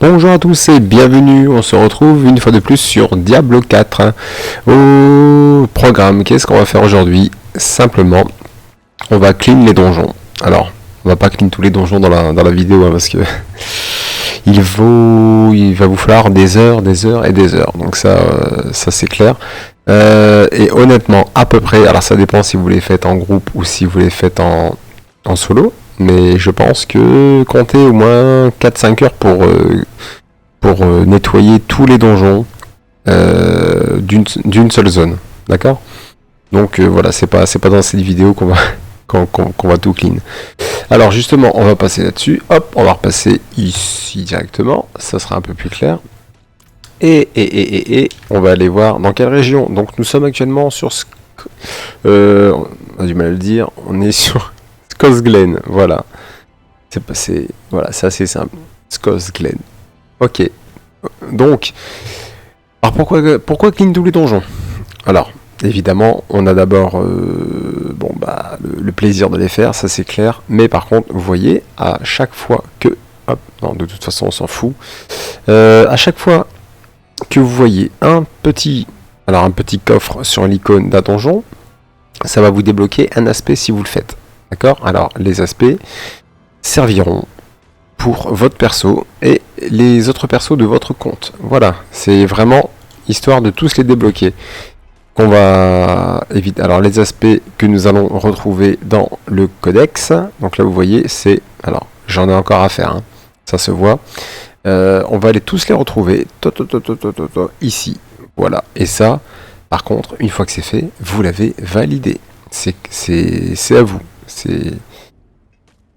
Bonjour à tous et bienvenue, on se retrouve une fois de plus sur Diablo 4. Au programme, qu'est-ce qu'on va faire aujourd'hui? Simplement, on va clean les donjons. Alors, on va pas clean tous les donjons dans la vidéo parce que il va vous falloir des heures et des heures. Donc ça c'est clair. Et honnêtement, à peu près, alors ça dépend si vous les faites en groupe ou si vous les faites en solo. Mais je pense que comptez au moins 4-5 heures pour nettoyer tous les donjons d'une seule zone. D'accord? Donc voilà, c'est pas dans cette vidéo qu'on va, qu'on va tout clean. Alors justement, on va passer là-dessus. Hop, on va repasser ici directement. Ça sera un peu plus clair. Et on va aller voir dans quelle région. Donc nous sommes actuellement sur... on a du mal à le dire. On est sur... Skosglen, voilà. Voilà, c'est assez simple. Skosglen. Ok. Donc, alors pourquoi clean tous les donjons? Alors, évidemment, on a d'abord le plaisir de les faire, ça c'est clair. Mais par contre, vous voyez, à chaque fois que... Hop, non, de toute façon, on s'en fout. À chaque fois que vous voyez un petit coffre sur l'icône d'un donjon, ça va vous débloquer un aspect si vous le faites. D'accord? Alors, les aspects serviront pour votre perso et les autres persos de votre compte. Voilà, c'est vraiment histoire de tous les débloquer. On va éviter. Alors, les aspects que nous allons retrouver dans le codex. Donc là, vous voyez, c'est... Alors, j'en ai encore à faire, hein. Ça se voit. On va aller tous les retrouver. Ici. Voilà. Et ça, par contre, une fois que c'est fait, vous l'avez validé. C'est à vous.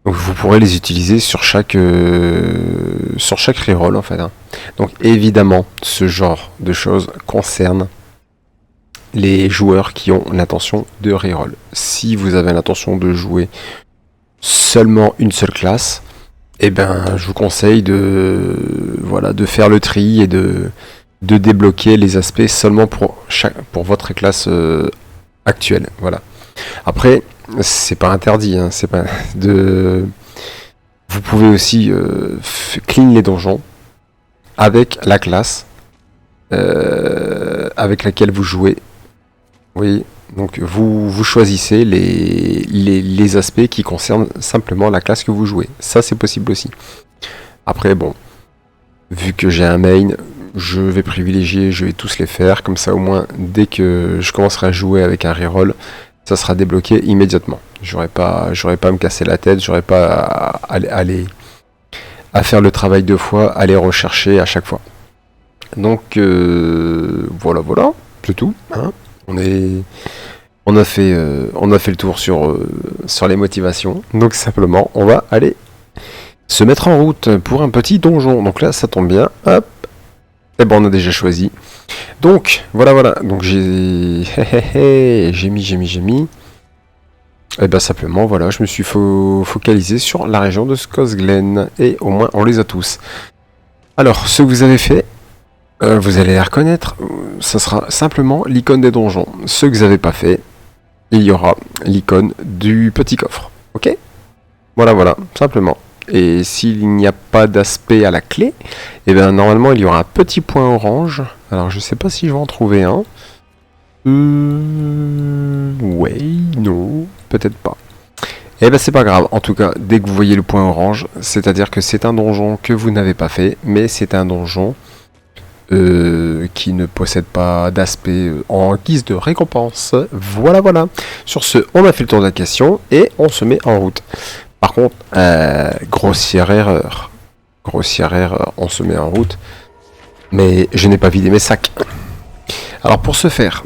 Donc vous pourrez les utiliser sur chaque reroll en fait, hein. Donc évidemment, ce genre de choses concerne les joueurs qui ont l'intention de reroll. Si vous avez l'intention de jouer seulement une seule classe, eh ben je vous conseille de faire le tri et de débloquer les aspects seulement pour votre classe actuelle. Voilà. Après, c'est pas interdit, hein, c'est pas de. Vous pouvez aussi clean les donjons avec la classe avec laquelle vous jouez. Oui, donc vous choisissez les aspects qui concernent simplement la classe que vous jouez. Ça, c'est possible aussi. Après, bon, vu que j'ai un main, je vais tous les faire. Comme ça, au moins, dès que je commencerai à jouer avec un reroll, ça sera débloqué immédiatement. J'aurais pas à me casser la tête, j'aurais pas à faire le travail deux fois, à les rechercher à chaque fois. Donc voilà, c'est tout, hein. On a fait le tour sur les motivations. Donc simplement, on va aller se mettre en route pour un petit donjon. Donc là, ça tombe bien. Hop. Et ben on a déjà choisi. Donc voilà. Donc j'ai mis. Et ben simplement voilà, je me suis focalisé sur la région de Skosglen et au moins on les a tous. Alors ce que vous avez fait, vous allez les reconnaître. Ça sera simplement l'icône des donjons. Ce que vous n'avez pas fait, il y aura l'icône du petit coffre. Ok? Voilà, simplement. Et s'il n'y a pas d'aspect à la clé, et bien normalement il y aura un petit point orange. Alors je sais pas si je vais en trouver un. Ouais, non, peut-être pas. Et ben c'est pas grave. En tout cas, dès que vous voyez le point orange, c'est-à-dire que c'est un donjon que vous n'avez pas fait, mais c'est un donjon qui ne possède pas d'aspect en guise de récompense. Voilà. Sur ce, on a fait le tour de la question et on se met en route. Par contre, grossière erreur, on se met en route, mais je n'ai pas vidé mes sacs. Alors pour ce faire,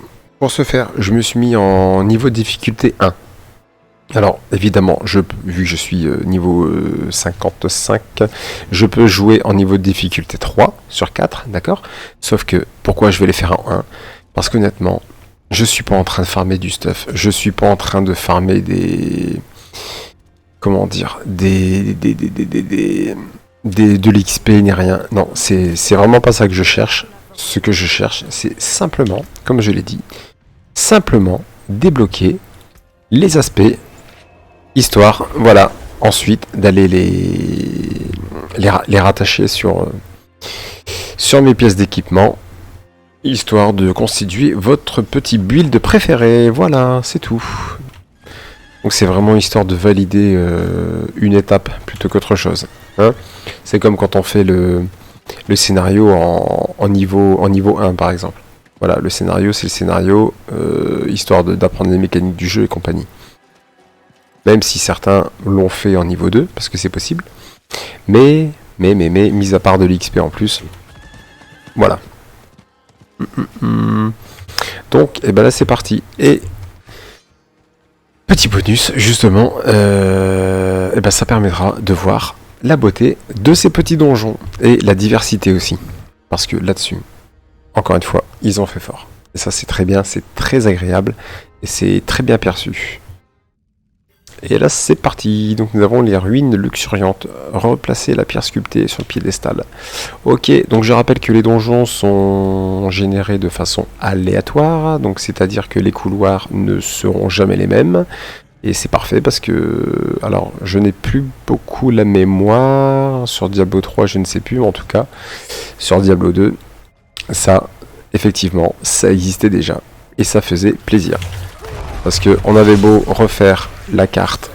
je me suis mis en niveau de difficulté 1. Alors évidemment, vu que je suis niveau 55, je peux jouer en niveau de difficulté 3 sur 4, d'accord? Sauf que, pourquoi je vais les faire en 1? Parce qu'honnêtement, je suis pas en train de farmer du stuff, je suis pas en train de farmer des... Comment dire, de l'XP ni rien. Non, c'est vraiment pas ça que je cherche. Ce que je cherche, c'est simplement, comme je l'ai dit, simplement débloquer les aspects, histoire, voilà, ensuite d'aller les rattacher sur sur mes pièces d'équipement, histoire de constituer votre petit build préféré. Voilà, c'est tout. Donc c'est vraiment histoire de valider une étape plutôt qu'autre chose. Hein, c'est comme quand on fait le scénario en niveau 1 par exemple. Voilà, le scénario c'est le scénario, histoire d'apprendre les mécaniques du jeu et compagnie. Même si certains l'ont fait en niveau 2, parce que c'est possible. Mais, mis à part de l'XP en plus. Voilà. Donc, et ben là c'est parti. Et petit bonus, justement, et ben ça permettra de voir la beauté de ces petits donjons. Et la diversité aussi. Parce que là-dessus, encore une fois, ils ont fait fort. Et ça c'est très bien, c'est très agréable. Et c'est très bien perçu. Et là c'est parti, donc nous avons les ruines luxuriantes, replacer la pierre sculptée sur le piédestal. Ok, donc je rappelle que les donjons sont générés de façon aléatoire, donc c'est-à-dire que les couloirs ne seront jamais les mêmes. Et c'est parfait parce que, alors je n'ai plus beaucoup la mémoire, sur Diablo 3 je ne sais plus, mais en tout cas sur Diablo 2, ça, effectivement, ça existait déjà, et ça faisait plaisir. Parce que on avait beau refaire la carte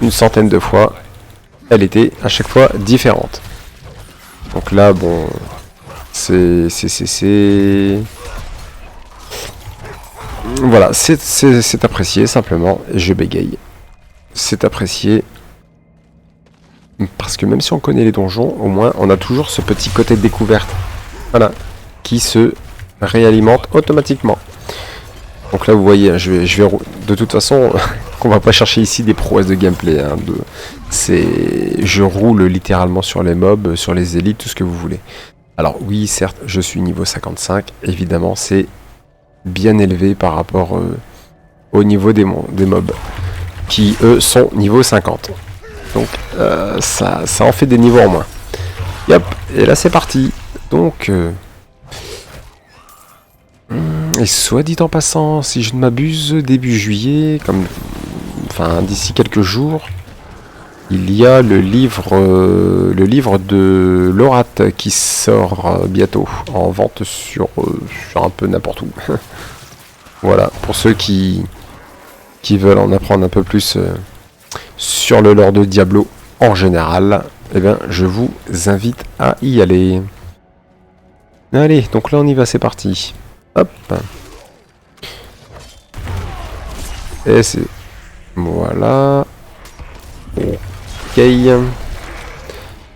une centaine de fois, elle était à chaque fois différente. Donc là, bon, c'est... Voilà, c'est apprécié simplement, et je bégaye. C'est apprécié. Parce que même si on connaît les donjons, au moins on a toujours ce petit côté de découverte. Voilà, qui se réalimente automatiquement. Donc là vous voyez, je vais de toute façon, on va pas chercher ici des prouesses de gameplay. Hein, je roule littéralement sur les mobs, sur les élites, tout ce que vous voulez. Alors oui, certes, je suis niveau 55, évidemment, c'est bien élevé par rapport au niveau des mobs, qui eux sont niveau 50. Donc ça en fait des niveaux en moins. Yep, et là c'est parti. Donc... et soit dit en passant, si je ne m'abuse, début juillet, enfin d'ici quelques jours, il y a le livre de Lorat qui sort bientôt en vente sur un peu n'importe où. Voilà, pour ceux qui veulent en apprendre un peu plus sur le lore de Diablo en général, eh bien je vous invite à y aller. Allez, donc là on y va, c'est parti. Hop. Et c'est... Voilà. Ok.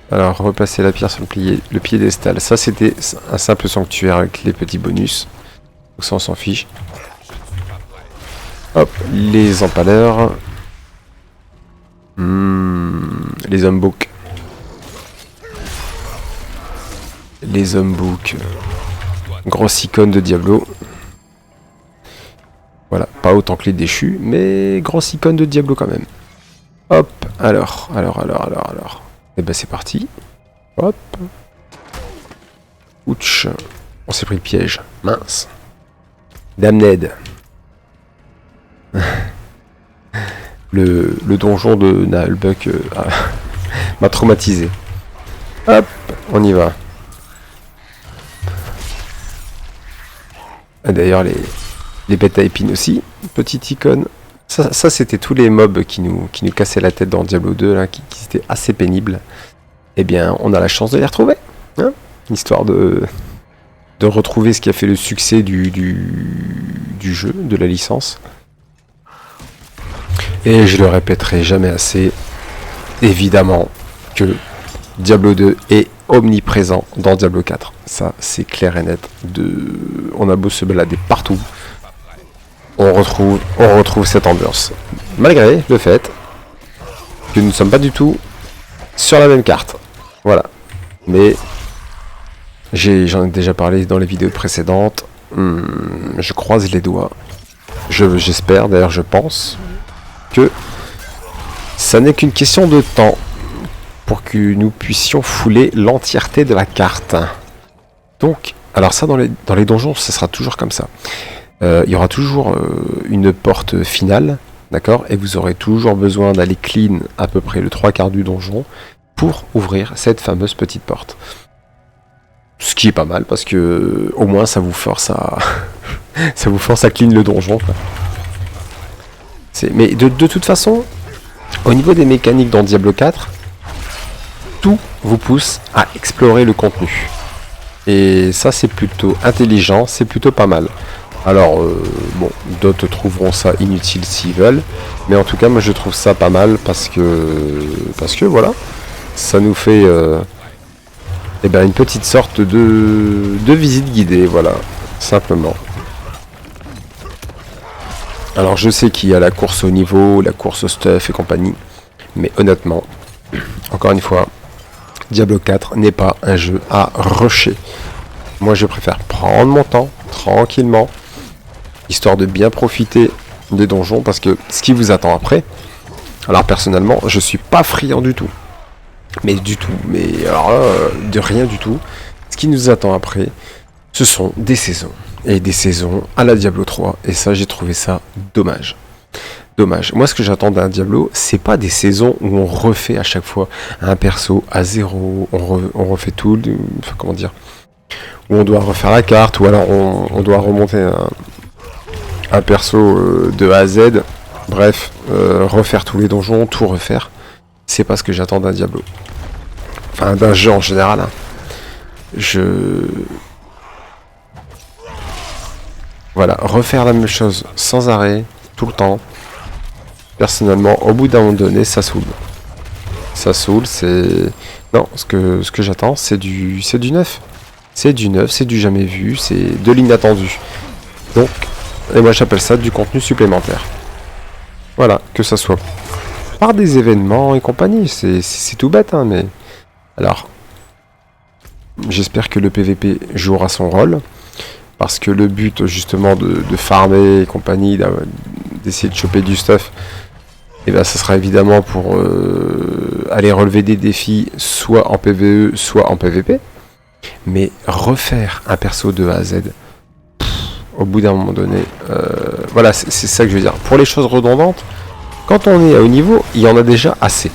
Alors, repasser la pierre sur le piédestal. Ça, c'était un simple sanctuaire avec les petits bonus. Donc ça, on s'en fiche. Hop. Les empaleurs. Les homebooks. Les homebooks. Grosse icône de Diablo. Voilà, pas autant que les déchus, mais grosse icône de Diablo quand même. Hop, alors. Et ben c'est parti. Hop. Ouch. On s'est pris le piège. Mince. Damned. le donjon de Naalbuck m'a traumatisé. Hop, on y va. D'ailleurs les bêtes à épines aussi, petite icône. Ça c'était tous les mobs qui nous cassaient la tête dans Diablo 2, là, qui étaient assez pénibles. Eh bien on a la chance de les retrouver, hein, histoire de retrouver ce qui a fait le succès du jeu, de la licence. Et je le répéterai jamais assez, évidemment que Diablo 2 est omniprésent dans Diablo 4. Ça, c'est clair et net. On a beau se balader partout, on retrouve cette ambiance. Malgré le fait que nous ne sommes pas du tout sur la même carte. Voilà. Mais j'en ai déjà parlé dans les vidéos précédentes. Je croise les doigts. J'espère, d'ailleurs je pense, que ça n'est qu'une question de temps pour que nous puissions fouler l'entièreté de la carte. Donc, alors ça dans les donjons, ça sera toujours comme ça. Il y aura toujours une porte finale, d'accord, et vous aurez toujours besoin d'aller clean à peu près le 3/4 du donjon pour ouvrir cette fameuse petite porte. Ce qui est pas mal parce que au moins ça vous force à ça vous force à clean le donjon, quoi. Mais de toute façon, au niveau des mécaniques dans Diablo 4, tout vous pousse à explorer le contenu. Et ça c'est plutôt intelligent, c'est plutôt pas mal. Alors bon, d'autres trouveront ça inutile s'ils veulent, mais en tout cas moi je trouve ça pas mal parce que voilà, ça nous fait une petite sorte de visite guidée, voilà, simplement. Alors je sais qu'il y a la course au niveau, la course au stuff et compagnie, mais honnêtement, encore une fois, Diablo 4 n'est pas un jeu à rusher. Moi je préfère prendre mon temps, tranquillement, histoire de bien profiter des donjons, parce que ce qui vous attend après, alors personnellement, je suis pas friand du tout. Mais du tout, mais alors là, de rien du tout. Ce qui nous attend après, ce sont des saisons. Et des saisons à la Diablo 3. Et ça, j'ai trouvé ça dommage. Dommage. Moi, ce que j'attends d'un Diablo, c'est pas des saisons où on refait à chaque fois un perso à zéro, on refait tout, enfin, comment dire, où on doit refaire la carte, ou alors on doit remonter un perso de A à Z. Bref, refaire tous les donjons, tout refaire. C'est pas ce que j'attends d'un Diablo. Enfin, d'un jeu en général. Hein. Voilà, refaire la même chose sans arrêt, tout le temps. Personnellement, au bout d'un moment donné, ça saoule. Ça saoule, c'est... Non, ce que j'attends, c'est du neuf. C'est du neuf, c'est du jamais vu, c'est de l'inattendu. Donc, et moi j'appelle ça du contenu supplémentaire. Voilà, que ça soit par des événements et compagnie, c'est tout bête, hein, mais... Alors, j'espère que le PVP jouera son rôle. Parce que le but justement de farmer et compagnie, d'essayer de choper du stuff, et ben ça sera évidemment pour aller relever des défis soit en PvE, soit en PvP. Mais refaire un perso de A à Z, au bout d'un moment donné, voilà, c'est ça que je veux dire. Pour les choses redondantes, quand on est à haut niveau, il y en a déjà assez.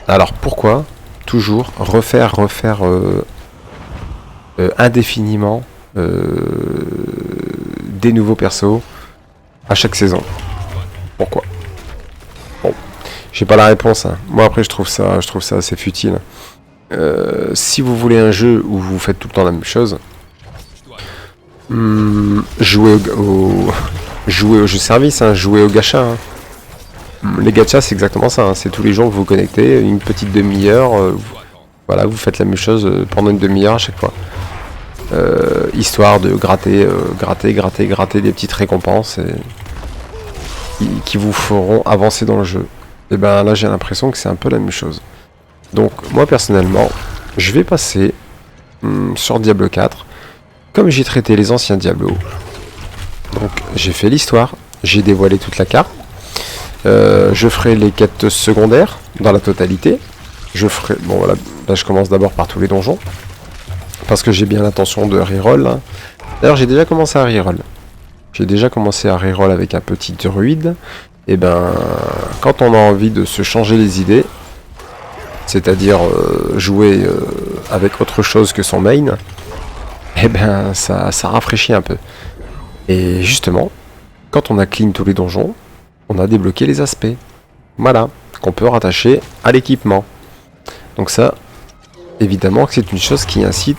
Alors pourquoi toujours refaire indéfiniment des nouveaux persos à chaque saison? Pourquoi? Bon, j'ai pas la réponse, hein. Moi après je trouve ça assez futile. Si vous voulez un jeu où vous faites tout le temps la même chose, jouez au jeu service, hein, jouez au gacha. Hein. Les gachas c'est exactement ça, hein. C'est tous les jours que vous connectez, une petite demi-heure, voilà, vous faites la même chose pendant une demi-heure à chaque fois. Histoire de gratter des petites récompenses qui vous feront avancer dans le jeu. Et ben là j'ai l'impression que c'est un peu la même chose. Donc moi personnellement, je vais passer sur Diablo 4, comme j'ai traité les anciens Diablo. Donc j'ai fait l'histoire, j'ai dévoilé toute la carte. Je ferai les quêtes secondaires dans la totalité. Je ferai, bon voilà, là je commence d'abord par tous les donjons. Parce que j'ai bien l'intention de reroll. Hein. D'ailleurs, j'ai déjà commencé à reroll. J'ai déjà commencé à reroll avec un petit druide. Et ben, quand on a envie de se changer les idées, c'est-à-dire jouer avec autre chose que son main, et ben, ça rafraîchit un peu. Et justement, quand on a clean tous les donjons, on a débloqué les aspects. Voilà, qu'on peut rattacher à l'équipement. Donc ça, évidemment que c'est une chose qui incite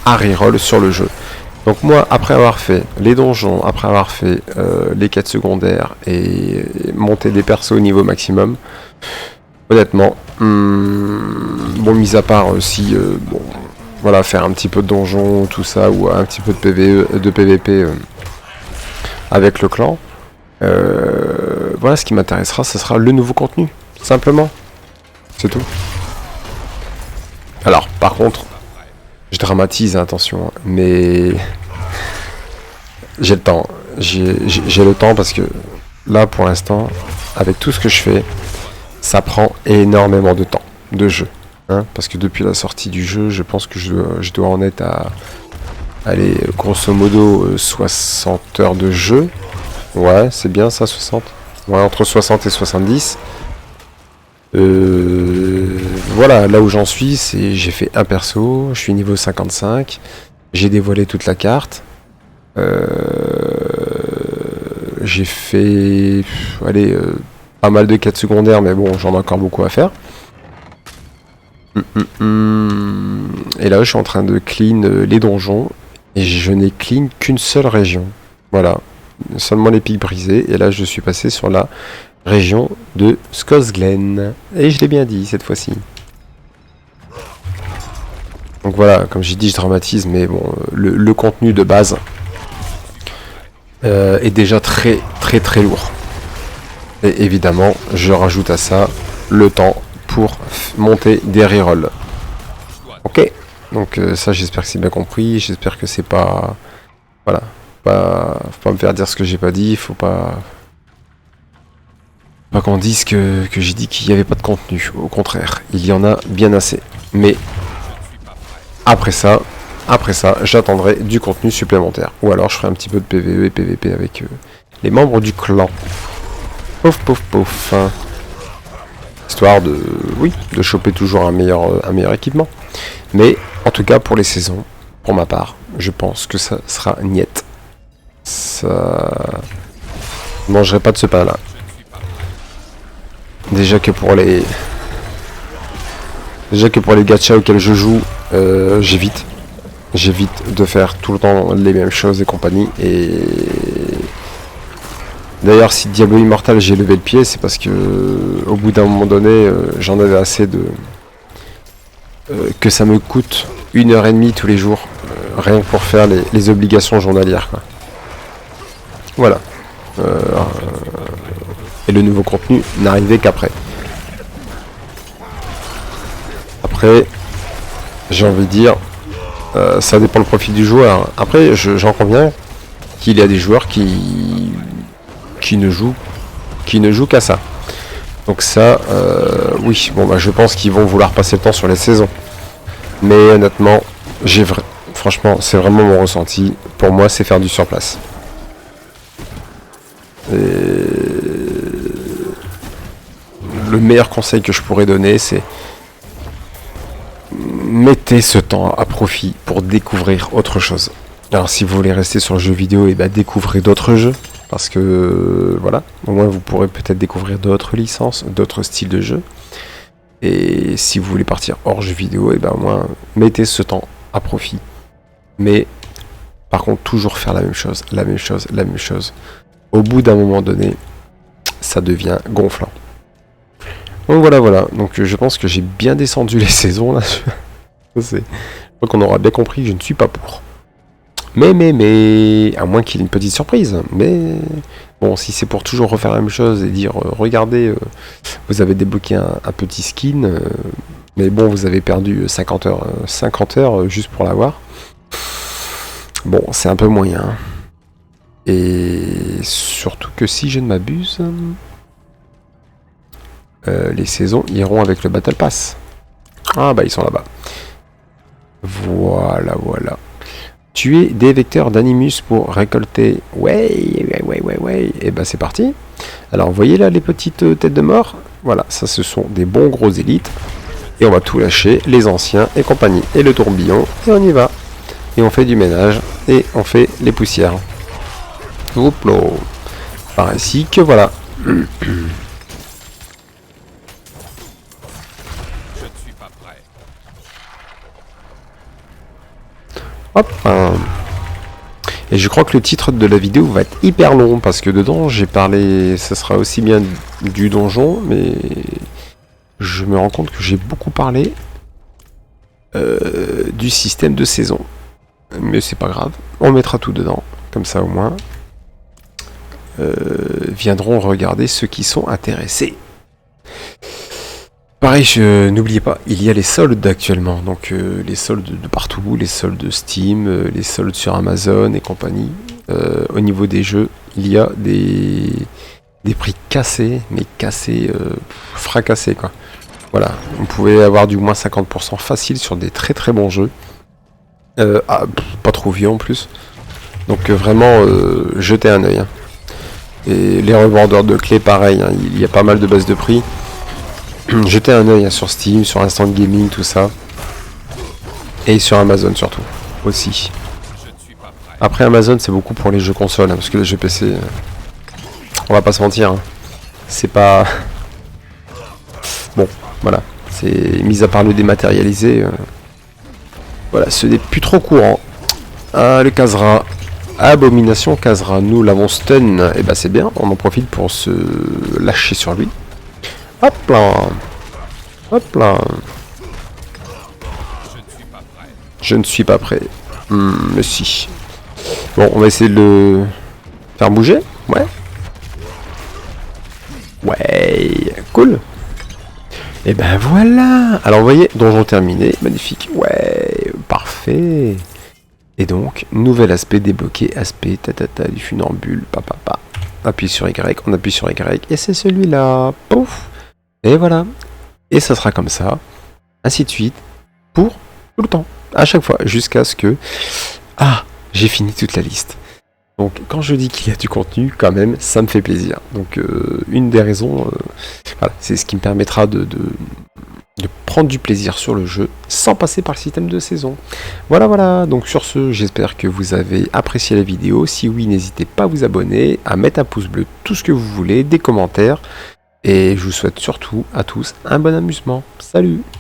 à reroll sur le jeu. Donc moi, après avoir fait les donjons, après avoir fait les quêtes secondaires et monter des persos au niveau maximum, honnêtement, bon, mis à part aussi, bon, voilà, faire un petit peu de donjon, tout ça, ou un petit peu de PvE, de PvP avec le clan, voilà, ce qui m'intéressera, ce sera le nouveau contenu, simplement. C'est tout. Alors, par contre, je dramatise, attention, mais j'ai le temps. J'ai le temps parce que là, pour l'instant, avec tout ce que je fais, ça prend énormément de temps de jeu. Hein, parce que depuis la sortie du jeu, je pense que je dois en être à, allez, grosso modo, 60 heures de jeu. Ouais, c'est bien ça, 60. Ouais, entre 60 et 70. voilà, là où j'en suis, c'est j'ai fait un perso, je suis niveau 55, j'ai dévoilé toute la carte. J'ai fait allez, pas mal de quêtes secondaires, mais bon, j'en ai encore beaucoup à faire. Et là, je suis en train de clean les donjons, et je n'ai clean qu'une seule région. Voilà, seulement les pics brisés, et là, je suis passé sur la région de Skosglen. Et je l'ai bien dit, cette fois-ci. Donc voilà, comme j'ai dit, je dramatise, mais bon, le contenu de base est déjà très lourd. Et évidemment, je rajoute à ça le temps pour monter des rerolls. Ok, donc ça j'espère que c'est bien compris, j'espère que c'est pas... Voilà, faut pas me faire dire ce que j'ai pas dit, faut pas qu'on dise que j'ai dit qu'il n'y avait pas de contenu, au contraire, il y en a bien assez. Mais après ça, j'attendrai du contenu supplémentaire. Ou alors je ferai un petit peu de PvE et PvP avec les membres du clan. Pouf pouf pouf. Histoire de, oui, de choper toujours un meilleur équipement. Mais en tout cas pour les saisons, pour ma part, je pense que ça sera niet. Ça... Je mangerai pas de ce pain là. Déjà que pour les gachas auxquels je joue, j'évite de faire tout le temps les mêmes choses et compagnie. Et d'ailleurs, si Diablo Immortal j'ai levé le pied, c'est parce que au bout d'un moment donné, j'en avais assez de que ça me coûte 1h30 tous les jours, rien que pour faire les obligations journalières, quoi. Voilà. Et le nouveau contenu n'arrivait qu'après. Après, j'ai envie de dire, ça dépend le profil du joueur. Après, j'en conviens qu'il y a des joueurs qui ne jouent qu'à ça. Donc ça, oui, bon bah je pense qu'ils vont vouloir passer le temps sur les saisons. Mais honnêtement, franchement, c'est vraiment mon ressenti. Pour moi, c'est faire du surplace. Et le meilleur conseil que je pourrais donner, c'est mettez ce temps à profit pour découvrir autre chose. Alors si vous voulez rester sur le jeu vidéo, et découvrez d'autres jeux. Parce que voilà, au moins vous pourrez peut-être découvrir d'autres licences, d'autres styles de jeu. Et si vous voulez partir hors jeu vidéo, au moins mettez ce temps à profit. Mais par contre, toujours faire la même chose. Au bout d'un moment donné, ça devient gonflant. Donc voilà. Donc je pense que j'ai bien descendu les saisons là. Je crois qu'on aura bien compris que je ne suis pas pour. Mais, à moins qu'il y ait une petite surprise. Mais bon, si c'est pour toujours refaire la même chose et dire, regardez, vous avez débloqué un petit skin, mais bon, vous avez perdu 50 heures juste pour l'avoir. Bon, c'est un peu moyen. Et surtout que si je ne m'abuse, les saisons iront avec le Battle Pass. Ah bah ils sont là-bas. Voilà. Tuer des vecteurs d'animus pour récolter... Ouais. Et c'est parti. Alors, vous voyez là les petites têtes de mort? Voilà, ça ce sont des bons gros élites. Et on va tout lâcher, les anciens et compagnie. Et le tourbillon, et on y va. Et on fait du ménage, et on fait les poussières. Hop là. Par ici que voilà. Hop. Et je crois que le titre de la vidéo va être hyper long parce que dedans j'ai parlé, ça sera aussi bien du donjon, mais je me rends compte que j'ai beaucoup parlé du système de saison. Mais c'est pas grave, on mettra tout dedans, comme ça au moins viendront regarder ceux qui sont intéressés. Pareil, n'oubliez pas, il y a les soldes actuellement, donc les soldes de partout, les soldes Steam, les soldes sur Amazon et compagnie. Au niveau des jeux, il y a des prix cassés, mais cassés, fracassés quoi. Voilà, vous pouvez avoir du moins 50% facile sur des très bons jeux. Pas trop vieux en plus. Donc vraiment, jetez un œil. Hein. Et les revendeurs de clés, pareil, hein, il y a pas mal de baisses de prix. jetez un œil sur Steam, sur Instant Gaming, tout ça. Et sur Amazon surtout, aussi. Après Amazon, c'est beaucoup pour les jeux consoles, hein, parce que les jeux PC, on va pas se mentir, hein, c'est pas... Bon, voilà. C'est mis à part le dématérialisé. Voilà, ce n'est plus trop courant. Ah, le Khazra. Abomination Khazra. Nous l'avons stun. Et bah c'est bien, on en profite pour se lâcher sur lui. Hop là. Hop là. Je ne suis pas prêt. Mais si. Bon, on va essayer de le faire bouger. Ouais. Ouais. Cool. Et ben voilà. Alors vous voyez, donjon terminé. Magnifique. Ouais. Parfait. Et donc, nouvel aspect débloqué. Aspect tatata du funambule. Papa. Appuie sur Y. On appuie sur Y. Et c'est celui-là. Pouf. Et voilà. Et ça sera comme ça. Ainsi de suite. Pour tout le temps. À chaque fois. Jusqu'à ce que... Ah, j'ai fini toute la liste. Donc quand je dis qu'il y a du contenu, quand même, ça me fait plaisir. Donc une des raisons, voilà, c'est ce qui me permettra de prendre du plaisir sur le jeu sans passer par le système de saison. Voilà. Donc sur ce, j'espère que vous avez apprécié la vidéo. Si oui, n'hésitez pas à vous abonner, à mettre un pouce bleu, tout ce que vous voulez, des commentaires. Et je vous souhaite surtout à tous un bon amusement. Salut!